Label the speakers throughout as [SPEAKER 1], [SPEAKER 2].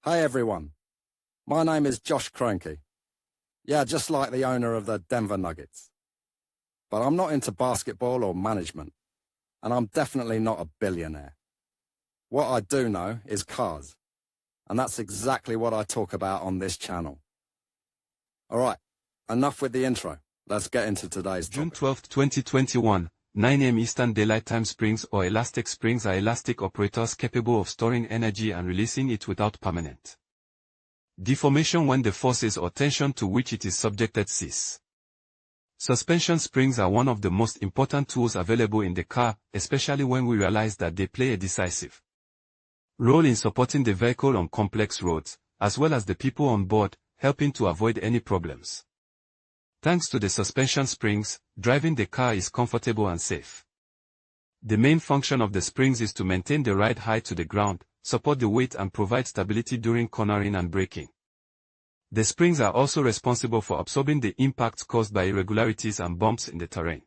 [SPEAKER 1] Hey everyone, my name is Josh Kroenke. Yeah, just like the owner of the Denver Nuggets. But I'm not into basketball or management, and I'm definitely not a billionaire. What I do know is cars, and that's exactly what I talk about on this channel. Alright, enough with the intro. Let's get into today's topic.
[SPEAKER 2] June 12, 2021, 9 a.m. Eastern Daylight Time. Springs or elastic springs are elastic operators capable of storing energy and releasing it without permanent deformation when the forces or tension to which it is subjected cease. Suspension springs are one of the most important tools available in the car, especially when we realize that they play a decisive role in supporting the vehicle on complex roads, as well as the people on board, helping to avoid any problems. Thanks to the suspension springs, driving the car is comfortable and safe. The main function of the springs is to maintain the ride height to the ground, support the weight and provide stability during cornering and braking. The springs are also responsible for absorbing the impacts caused by irregularities and bumps in the terrain.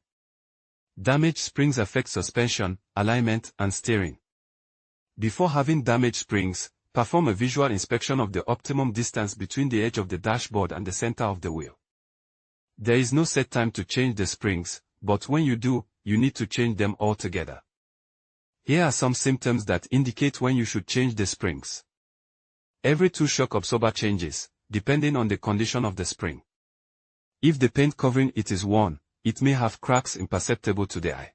[SPEAKER 2] Damaged springs affect suspension, alignment, and steering. Before having damaged springs, perform a visual inspection of the optimum distance between the edge of the dashboard and the center of the wheel. There is no set time to change the springs, but when you do, you need to change them altogether. Here are some symptoms that indicate when you should change the springs. Every 2 shock absorber changes, depending on the condition of the spring. If the paint covering it is worn, it may have cracks imperceptible to the eye.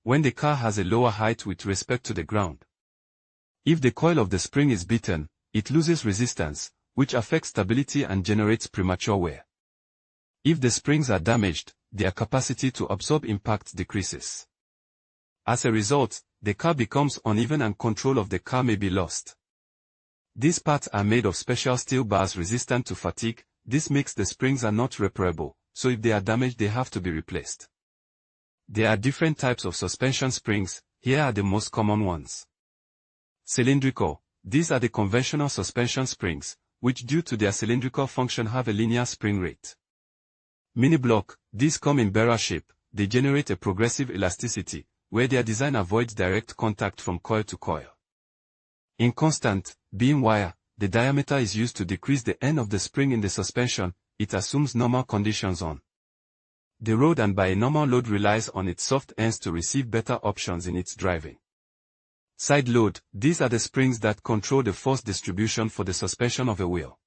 [SPEAKER 2] When the car has a lower height with respect to the ground. If the coil of the spring is beaten, it loses resistance, which affects stability and generates premature wear. If the springs are damaged, their capacity to absorb impact decreases. As a result, the car becomes uneven and control of the car may be lost. These parts are made of special steel bars resistant to fatigue. This makes the springs are not repairable, so if they are damaged they have to be replaced. There are different types of suspension springs. Here are the most common ones. Cylindrical. These are the conventional suspension springs, which due to their cylindrical function have a linear spring rate. Mini-block. These come in barrel shape. They generate a progressive elasticity, where their design avoids direct contact from coil to coil. Inconstant. Beam wire. The diameter is used to decrease the end of the spring in the suspension. It assumes normal conditions on the road and by a normal load relies on its soft ends to receive better options in its driving. Side load. These are the springs that control the force distribution for the suspension of a wheel.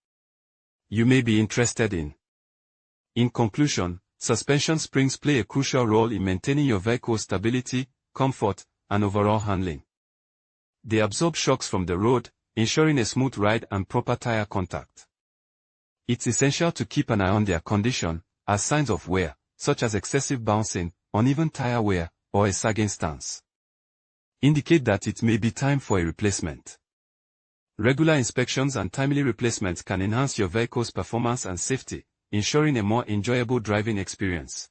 [SPEAKER 2] You may be interested in. In conclusion, suspension springs play a crucial role in maintaining your vehicle's stability, comfort, and overall handling. They absorb shocks from the road, ensuring a smooth ride and proper tire contact. It's essential to keep an eye on their condition, as signs of wear, such as excessive bouncing, uneven tire wear, or a sagging stance, indicate that it may be time for a replacement. Regular inspections and timely replacements can enhance your vehicle's performance and safety, ensuring a more enjoyable driving experience.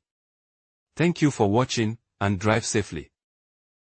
[SPEAKER 2] Thank you for watching, and drive safely.